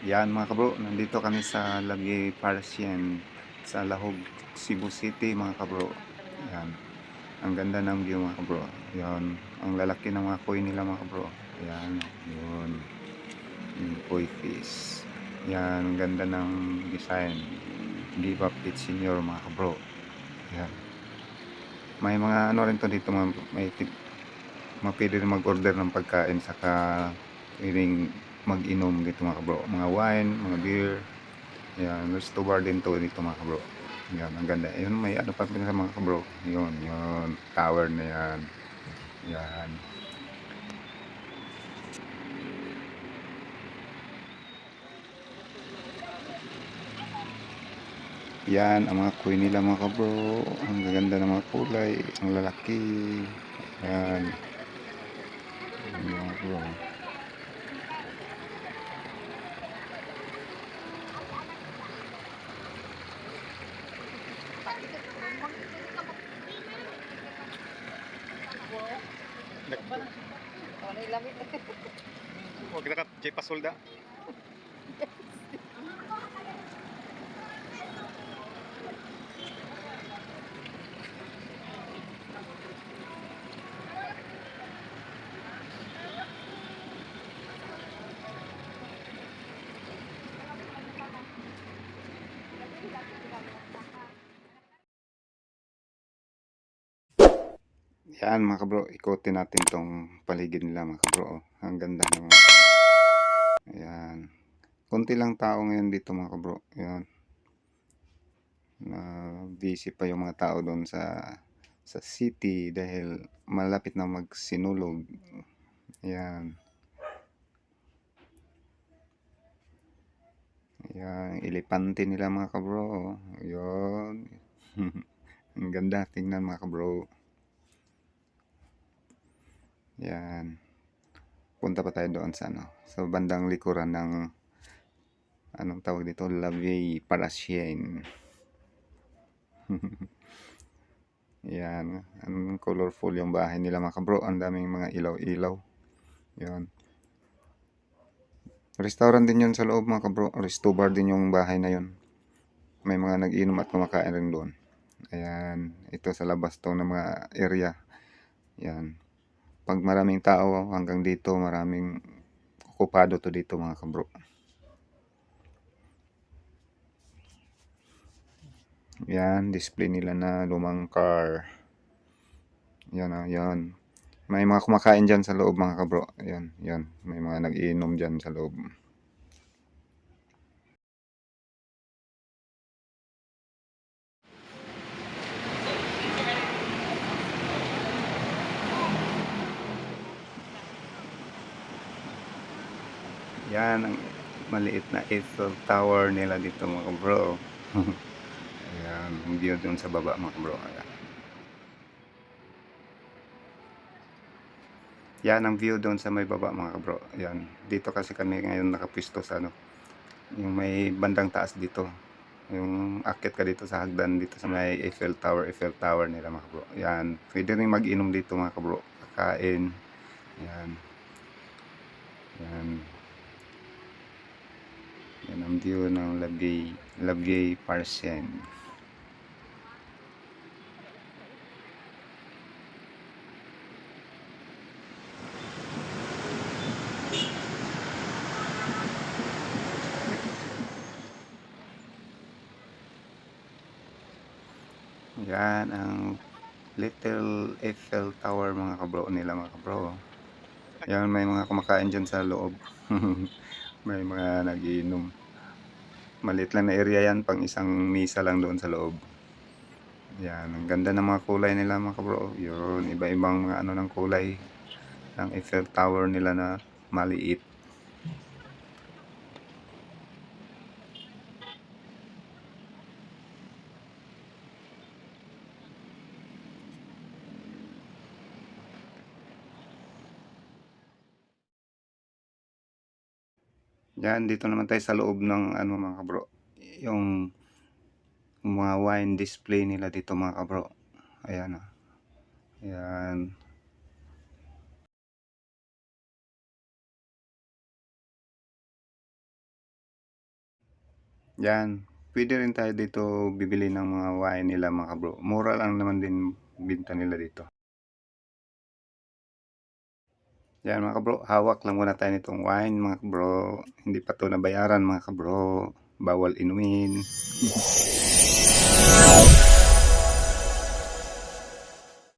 Yan mga kabro, nandito kami sa Labiay Parsian sa Lahog, Cebu City mga kabro. Yan, ang ganda ng view mga kabro. Yan, ang lalaki ng mga koi nila mga kabro. Yan, yun, yung koi fish. Yan, ang ganda ng design. Diva Pit Senior mga kabro. Yan. May mga ano rin to dito, pwede rin mag-order ng pagkain saka pwedeng mag-inom dito mga kabro, mga wine, mga beer. Yan, resto bar din to dito mga kabro. Yan, ang ganda. Ayun, may ano pa sa mga kabro. Yun, yun, tower na yan. Yan. Yan, ang mga kuy nila mga kabro. Ang gaganda ng mga kulay. Ang lalaki. Yan. Yan mga kabro. Huwag na ka, Jay Pasolda. Yan mga kabro, ikotin natin tong paligid nila mga kabro. Ang ganda ng ayan. Konti lang tao ngayon dito mga kabro. Ayan. Na busy pa yung mga tao doon sa city dahil malapit na magsinulog. Ayan. Ayan, elepante nila mga kabro. Ayan. Ang ganda tingnan mga kabro. Yan. Punta pa tayo doon sa ano, sa bandang likuran ng anong tawag dito, Labiay Parsian. Yan, ang colorful yung bahay nila mga kabro. Ang daming mga ilaw-ilaw. Yan. Restaurant din yun sa loob mga kabro. Resto bar din yung bahay na yun. May mga nag-inom at kumakain rin doon. Ayan, ito sa labas to ng mga area. Yan. Pag maraming tao hanggang dito, maraming okupado to dito mga kabro. Yan, display nila na lumang car. Yan ah, yan. May mga kumakain dyan sa loob mga kabro. Yan, yan. May mga nag-iinom dyan sa loob. Yan ang maliit na Eiffel Tower nila dito mga kabro. Ayan, ang view dun sa baba mga kabro. Ayan. Yan ang view doon sa may baba mga kabro. Yan. Dito kasi kami ngayon nakapisto sa ano, yung may bandang taas dito. Yung akit ka dito sa hagdan dito sa may Eiffel Tower nila mga kabro. Yan. Pwede rin mag-inom dito mga kabro. Kakain. Yan. Yan. Yan ang view ng Labiay Parsian. Yan ang Little Eiffel Tower mga kabro nila mga kabro. Yan, may mga kumakain dyan sa loob. May mga nagiinom. Maliit lang na area yan, pang isang misa lang doon sa loob. Yan, ang ganda ng mga kulay nila mga kabro. Yun, iba-ibang mga ano ng kulay ng Eiffel Tower nila na maliit. Yan, dito naman tayo sa loob ng ano mga kabro. Yung mga wine display nila dito mga kabro. Ayan o. Ayan. Yan, puwede rin tayo dito bibili ng mga wine nila mga kabro. Mura lang naman din binta nila dito. Yan mga kabro, hawak lang muna tayo nitong wine mga kabro. Hindi pa 'to nabayaran mga kabro. Bawal inumin.